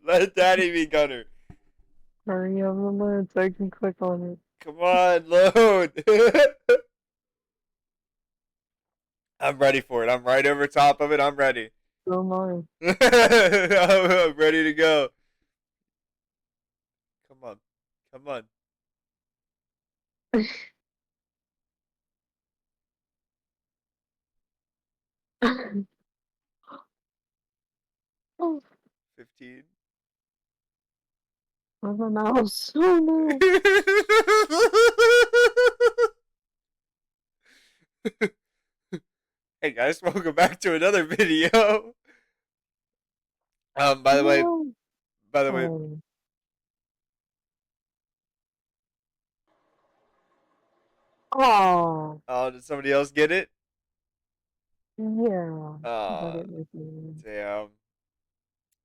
Let Daddy be Gunner. Hurry up and load so I can click on it. Come on, load. I'm ready for it. I'm right over top of it. I'm ready. So mine. I'm ready to go. Come on. Come on. Oh, 15. where's my mouse? Oh no. Hey guys, welcome back to another video. By the way, No. by the way, Oh, oh, did somebody else get it? yeah. But Uh, it was me. damn.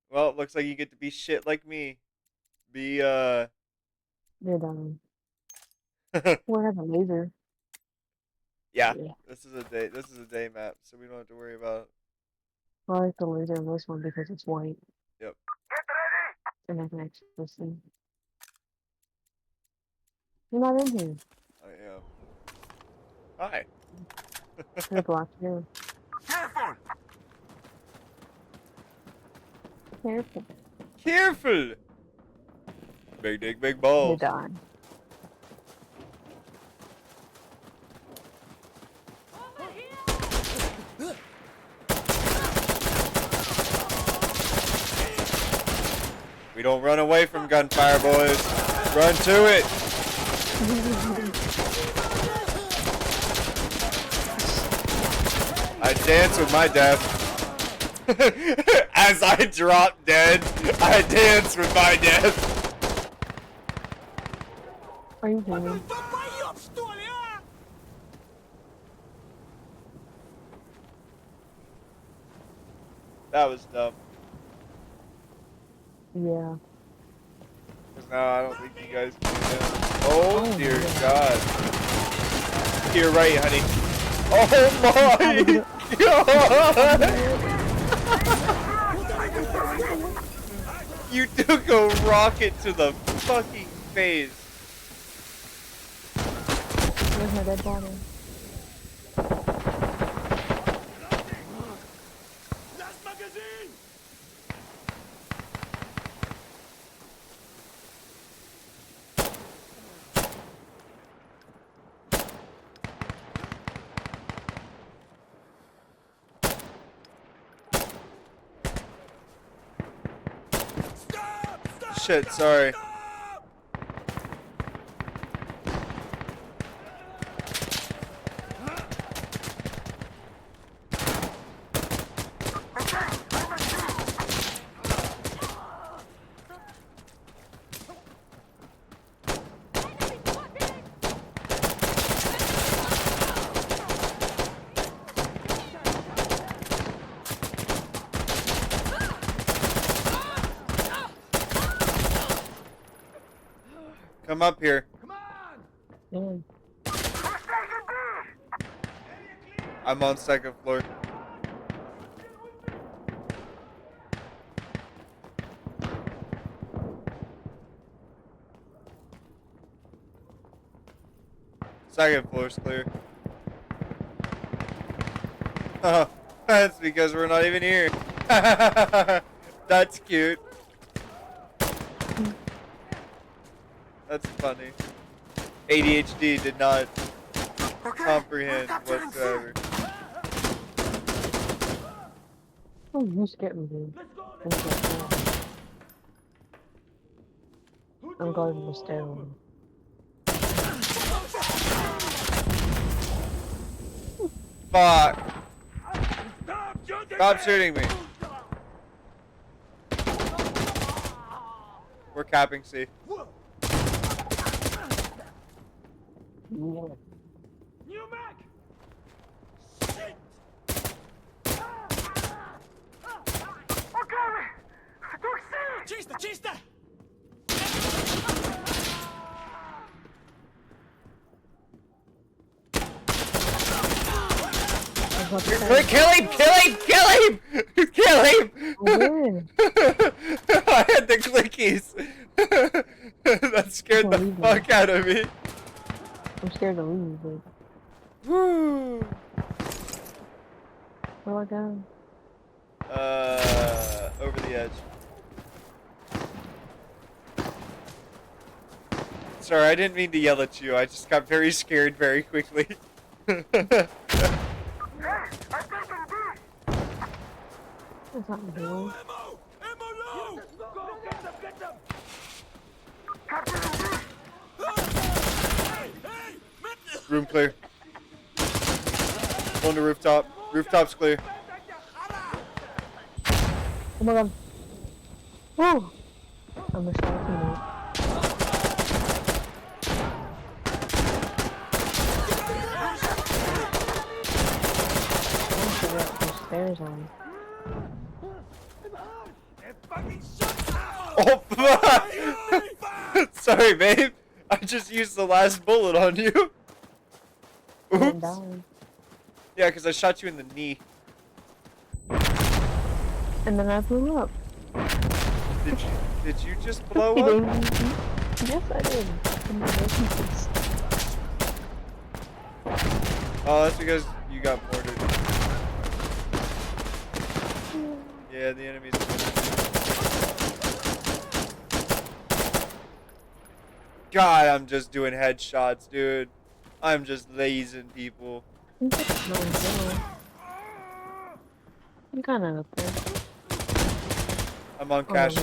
Well, it looks like you get to be shit like me. Be, You're done. We'll have a laser. yeah, Yeah. this is a day map, so we don't have to worry about I like the laser in this one because it's white it. Yep, and I can actually see. You're not in here. I am. Hi. You're blocked here. Careful! Careful. Careful! Big dick, big You're balls. done. We don't run away from gunfire, boys. Run to it. I dance with my death. As I drop dead, I dance with my death. Are you kidding? That was dumb. Yeah. Because now I don't think you guys can do that. Oh, dear yeah. God. To your right, honey. Oh my God! You took a rocket to the fucking face. Where's my dead body? Last magazine! Shit, sorry. Come up here. Come on! Mm. I'm on second floor. Second floor's clear. Oh, that's because we're not even here. That's cute. That's funny. ADHD did not comprehend whatsoever. Oh, you scared me, dude. I'm going to the stairwell. Fuck. Stop shooting! Stop shooting me. We're capping C. Yeah. New Mac! Shit! Чисто, чисто! Kill him! Kill him! Kill him! Kill him! I did. I had the clickies. That scared the fuck out of me. I'm scared to leave, but Woo. where do I go? Over the edge. Sorry, I didn't mean to yell at you. I just got very scared very quickly. That's not the door. Ammo! Ammo low! Go get them! Get them! Hey! Hey! Room clear. Going to rooftop. Rooftop's clear. Oh my god. Oh! I'm a shot teammate. I figure out those stairs on. Oh, fuck! Sorry, babe. I just used the last bullet on you. I'm Oops. dying. Yeah, because I shot you in the knee. And then I blew up. Did you just blow You up? didn't? Yes, I did. In my business. Oh, that's because you got mortared. Yeah, the enemy's. God, I'm just doing headshots, dude. I'm just lasing people. I'm kind of up there. I'm on cash.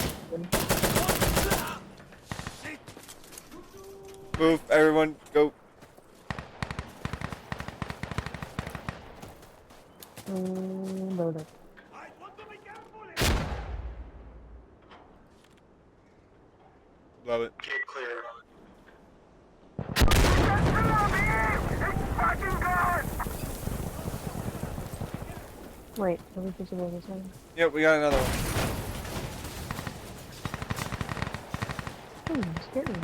Move, everyone, go. Load up. Love it. Gate clear. Wait, are we supposed to go this way? Yep, we got another one. Scary.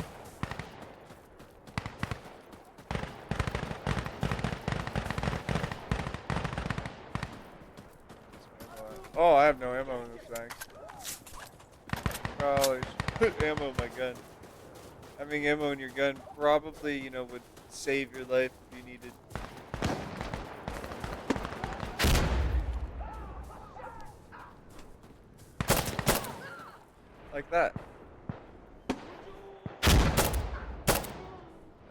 Oh, I have no ammo in this bag. Probably should put ammo in my gun. Having ammo in your gun probably, you know, would save your life if you needed. Like that.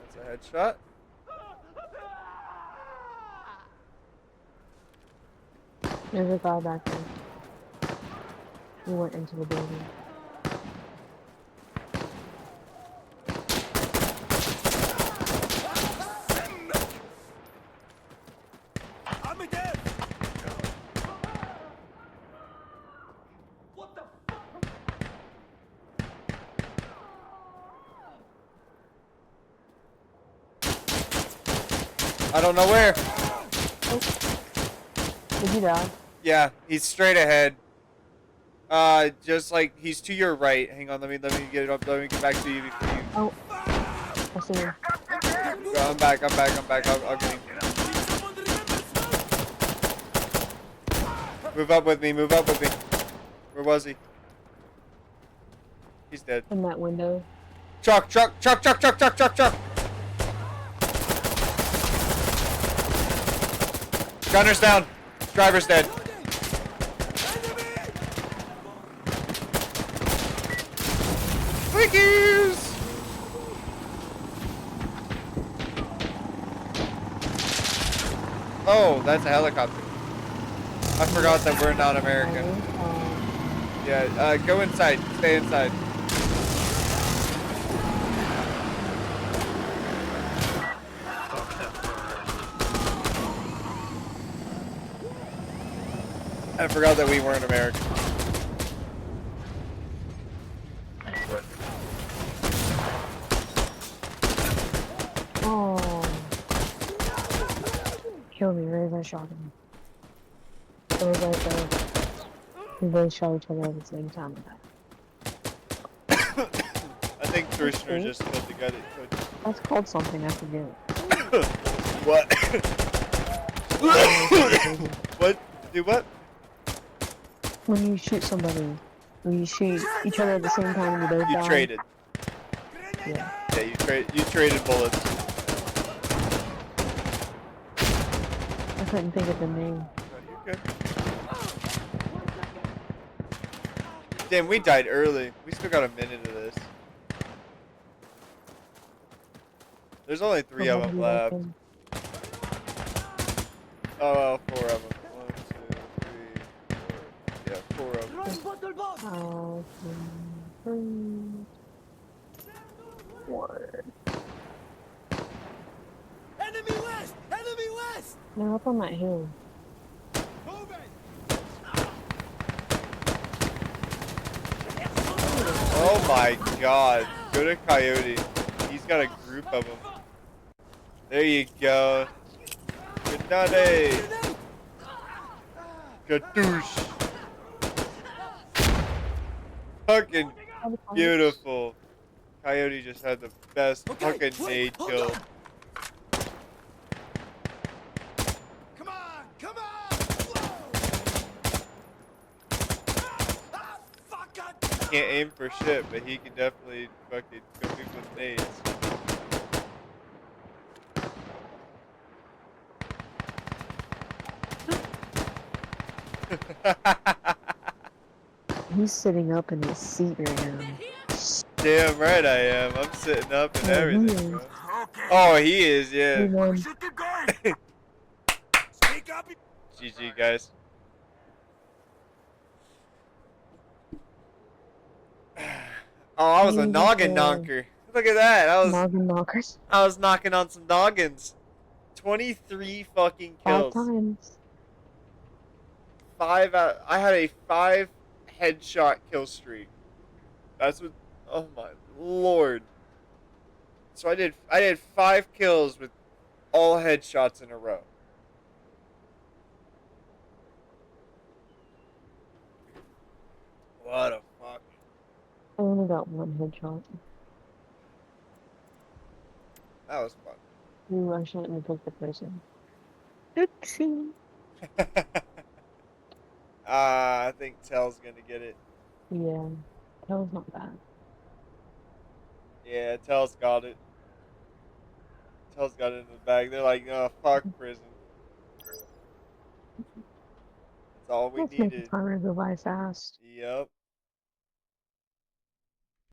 That's a headshot. There's a guy back there. He went into the building. I'm dead! What the fuck? I don't know where. Did you die? Yeah, he's straight ahead. Just like he's to your right. Hang on, let me get it up. Let me get back to you before you. Oh. I see him. I'm back. I'll get him. Move up with me. Where was he? He's dead. In that window. Truck. Gunner's down. Driver's dead. Clickies! Oh, that's a helicopter. I forgot that we're not American. Yeah, go inside. Stay inside. I forgot that we weren't American. Oh. Killed me right as I shot him. It was like we both shot each other at the same time. I think Trishner just killed the guy that could. That's called something, I forget. What? What? Do what? When you shoot somebody, when you shoot each other at the same time and you both You die. traded. Yeah. Yeah, you traded bullets. I couldn't think of the name. No, you're good. Damn, we died early. We still got a minute of this. There's only 3 of them left. Oh, 4 of them. 1, 2, 3, 4. Yeah, 4 of them. Run, bottle boss! 3, 4. Enemy west! Enemy west! They're up on that hill. Moving! Oh my god. Go to Coyote. He's got a group of them. There you go. Grenade! Kadoosh! Fucking beautiful. Coyote just had the best fucking nade kill. Come on! Come on! Whoa! Ah, fuck it! Can't aim for shit, but he can definitely fucking go people with nades. He's sitting up in his seat right now. Damn right I am. I'm sitting up and Yeah, he everything, bro. is. Okay. Oh, he is, He yeah. won. We should keep going. Speak up. GG, guys. Oh, I was a He noggin was, knocker. Look at that. Noggin knockers. I was knocking on some noggins. 23 fucking 5 kills. times. 5 out. I had a 5 headshot kill streak. That's what. Oh my lord. So I did 5 kills with all headshots in a row. What a fuck. I only got 1 headshot. That was fun. Ooh, I shouldn't have picked the person. Oopsie. I think Tell's gonna get it. Yeah, that was not bad. Yeah, Tell's got it. Tell's got it in the bag. They're like, oh, fuck prison. That's all we Let's make the needed. timer go by fast. Yep.